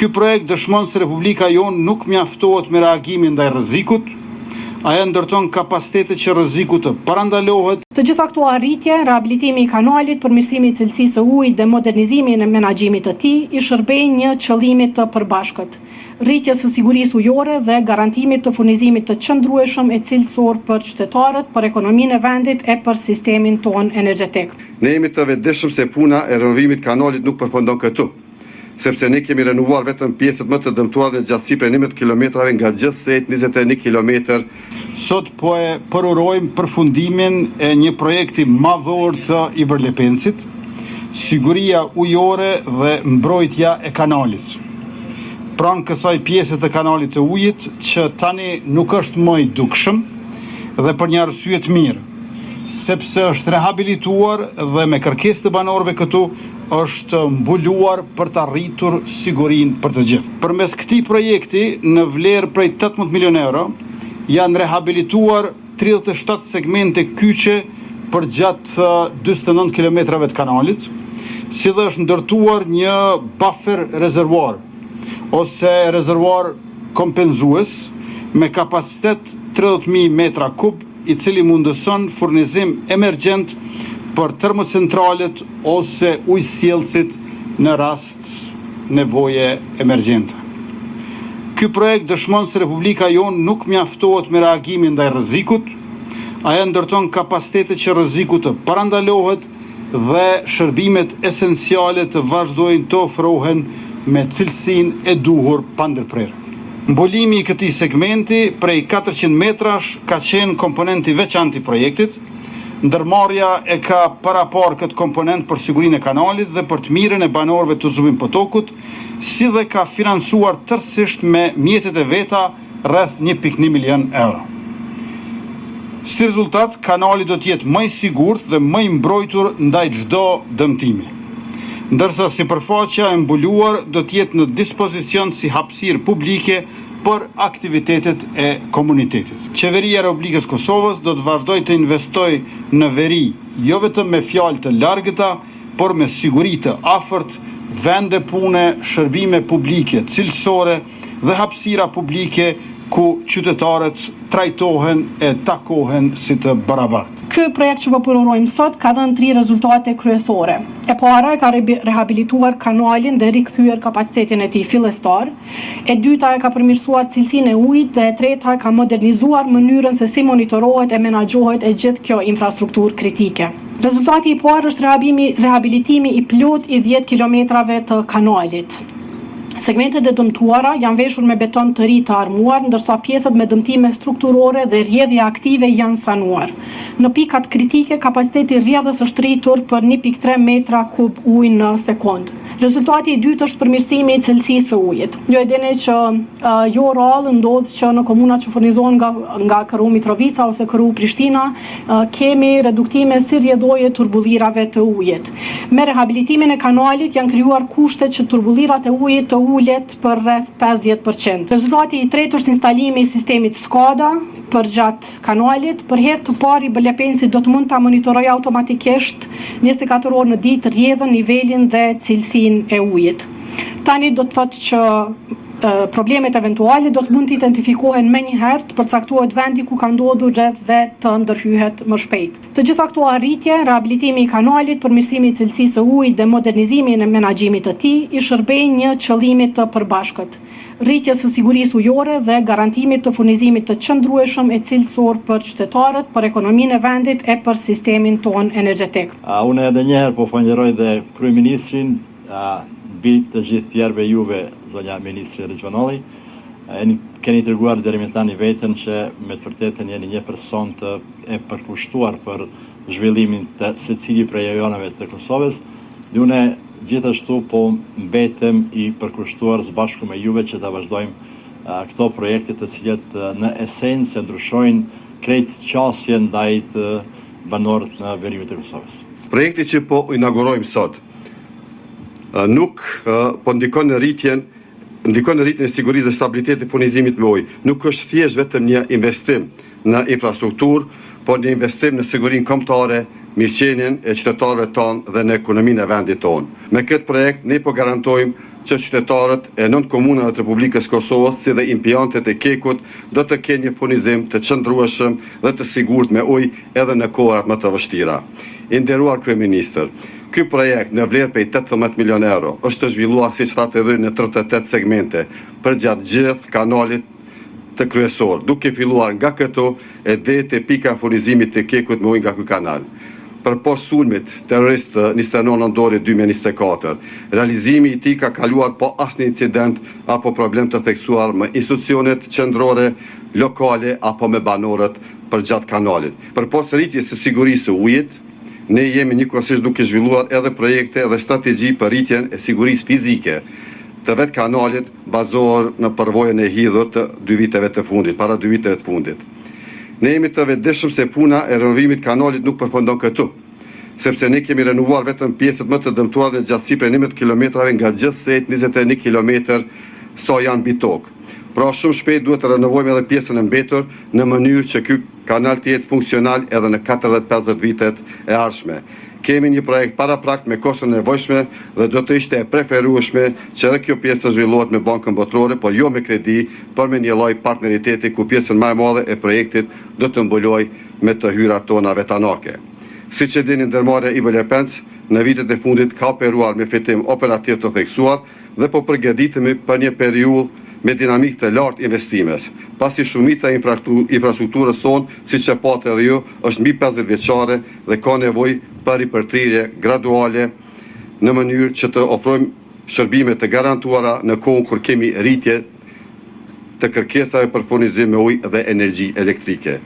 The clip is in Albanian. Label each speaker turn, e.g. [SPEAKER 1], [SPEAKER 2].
[SPEAKER 1] Ky projekt dëshmon se Republika jonë nuk mjaftohet me reagimin ndaj rrezikut, ajo ndërton kapacitetet që rreziku të parandalohet.
[SPEAKER 2] Të gjitha këto arritje, rehabilitimi i kanalit, përmirësimi i cilësisë së ujit dhe modernizimi në menaxhimit të tij i shërbejnë një qëllimi të përbashkët: rritjes së sigurisë ujore dhe garantimit të furnizimit të qëndrueshëm e cilësor për qytetarët, për ekonominë e vendit e për sistemin ton energjetik.
[SPEAKER 3] Ne jemi të vetëdijshëm se puna e renovimit kanallit nuk përfundon këtu, sepse ne kemi renovuar vetëm pjesët më të dëmtuara në gjatësi prej 19 kilometrave nga gjithsej 21 kilometër.
[SPEAKER 1] Sot po e përurojmë përfundimin e një projekti madhor të Iberlepensit, siguria ujore dhe mbrojtja e kanalit. Pranë kësaj pjesë të kanalit të ujit që tani nuk është më i dukshëm dhe për një arsye të mirë, sepse është rehabilituar dhe me kërkesë të banorëve këtu është mbuluar për të arritur sigurinë për të gjithë. Përmes këtij projekti në vlerë prej 18 milion euro janë rehabilituar 37 segmente kyçe për gjatë 49 kilometrave të kanalit, si dhe është ndërtuar një buffer rezervuar ose rezervuar kompenzues me kapacitet 30.000 metra kub, i cili mundëson furnizim emergjent për termocentralet ose ujësjellësit në rast nevoje emergjente. Ky projekt dëshmon se Republika jonë nuk mjaftohet me reagimin ndaj rrezikut, ajo ndërton kapacitetet që rreziku të parandalohet dhe shërbimet esenciale të vazhdojnë të ofrohen me cilësinë e duhur pa ndërprerje. Mbulimi i këtij segmenti prej 400 metrash ka qenë komponenti veçantë i projektit. Ndërmarrja e ka parapar këtë komponent për sigurinë e kanalit dhe për të mirën e banorëve të Zubin Potokut, si dhe ka financuar tërësisht me mjetet e veta rreth 1.1 milion euro. Si rezultat, kanali do të jetë më i sigurt dhe më i mbrojtur ndaj çdo dëmtimi, ndërsa sipërfaqja e mbuluar do të jetë në dispozicion si hapësirë publike për aktivitetet e komunitetit. Qeveria e Republikës Kosovës do të vazhdojë të investojë në veri, jo vetëm me fjalë të largëta, por me siguri të afërt, vende pune, shërbime publike cilësore dhe hapësira publike ku qytetarët trajtohen e takohen si të barabartë.
[SPEAKER 2] Ky projekt që po përurojmë sot ka dhënë 3 rezultate kryesore. E para e ka rehabilituar kanalin dhe rikthyer kapacitetin e tij fillestar. E dyta e ka përmirësuar cilësinë e ujit dhe e treta e ka modernizuar mënyrën se si monitorohet e menaxhohet e gjithë kjo infrastrukturë kritike. Rezultati i parë është rehabilitimi i plot i 10 kilometrave të kanalit. Segmentet e dëmtuara janë veshur me beton të ri të armuar, ndërsa pjesët me dëmtime strukturore dhe rrjedhje aktive janë sanuar. Në pikat kritike, kapaciteti rrjedhës është rritur për 1.3 metra kub ujë në sekond. Rezultati i dytë është përmirësimi i cilësisë së ujit. Ju e dini që jo rrallë ndodh që në komunat që furnizohen nga KRU Mitrovica ose KRU Prishtina kemi reduktime si rrjedhoje turbullirave të ujit. Me rehabilitimin e kanalit janë krijuar kushtet që turbullirat e ujit të ulet për rreth 50%. Rezultati i tretë është instalimi i sistemit SCADA për gjatë kanalit. Për herë të parë Iberlepensi do të mund ta monitorojë automatikisht 24 orë në ditë rrjedhën, nivelin dhe cilësinë e ujit. Tani do të thotë që problemet eventuale do të mund të identifikohen më një herë, të përcaktohet vendi ku ka ndodhur rreth dhe të ndërhyhet më shpejt. Të gjitha këto arritje, rehabilitimi i kanalit, përmirësimi i cilësisë së ujit dhe modernizimi në menaxhimit të tij i shërbejnë një qëllimi të përbashkët: rritjes së sigurisë ujore dhe garantimit të furnizimit të qëndrueshëm e cilësor për qytetarët, për ekonominë e vendit e për sistemin ton energjetik.
[SPEAKER 4] Unë edhe një herë po falenderoj dhe kryeministrin, mbi të gjithë tjerëve juve, zonja ministri Rizvanolli. Keni treguar deri më tani veten që me të vërtetën jeni një person të e përkushtuar për zhvillimin të secili prej rajoneve të Kosovës. Dhe unë gjithashtu po mbetem i përkushtuar së bashku me juve që ta vazhdojmë këto projekte të cilat në esencë ndryshojnë krejt qasjen ndaj të banorët në veriut e Kosovës.
[SPEAKER 3] Projekti që po inaugurojmë sot nuk po ndikon në rritjen e sigurisë dhe stabilitetit të furnizimit me ujë. Nuk është thjesht vetëm një investim në infrastrukturë, por një investim në sigurinë kombëtare, mirëqenien e qytetarëve tonë dhe në ekonominë e vendit tonë. Me këtë projekt ne po garantojmë që qytetarët e 9 komunave të Republikës Kosovës si dhe impiantet e Kekut do të kenë një furnizim të qëndrueshëm dhe të sigurt me ujë edhe në kohërat më të vështira. I nderuar kryeministër, ky projekt në vlerë prej 18 milion euro është të zhvilluar siç thatë edhe në 38 segmente përgjatë gjithë kanalit të kryesor, duke filluar nga këto e deri te pika e furnizimit të Kekut me ujë nga ky kanal. Për pos sulmit terrorist 29 nëntori 2024, realizimi i tij ka kaluar pa asnjë incident apo problem të theksuar me institucionet qendrore, lokale apo me banorët përgjatë kanalit. Për pos rritjes së sigurisë së ujit, ne jemi njëkohësisht duke zhvilluar edhe projekte dhe strategji për rritjen e sigurisë fizike të vetë kanalit bazohur në përvojën e hidhur të 2 viteve të fundit, para 2 viteve të fundit. Ne jemi të vetëdijshëm se puna e renovimit kanalit nuk përfundon këtu, sepse ne kemi renovuar vetëm pjesët më të dëmtuara në gjatësi prej 19 kilometrave nga gjithsej 21 kilometër sa janë mbi tokë. Pra shumë shpejt duhet të renovojmë edhe pjesën e mbetur në mënyrë që ky kanal të jetë funksional edhe në 40-50 vitet e ardhshme. Kemi një projekt paraprakt me kostën e nevojshme dhe do të ishte e preferueshme që edhe kjo pjesë të zhvillohet me bankën botërore, por jo me kredi, por me një lloj partneriteti ku pjesën më e madhe e projektit do të mbulojë me të hyrat tona vetanake. Siç e dini, ndërmarrja e Ibërlepenc në vitet e fundit ka operuar me fitim operativ të theksuar dhe po përgatitemi për një periudhë me dinamik të lartë investimes. Pasi shumica e infrastrukturës sonë, siç e patë edhe ju, është mbi 50 vjeçare dhe ka nevojë për ripërtrirje graduale në mënyrë që të ofrojmë shërbime të garantuara në kohën kur kemi rritje të kërkesave për furnizim me ujë dhe energji elektrike.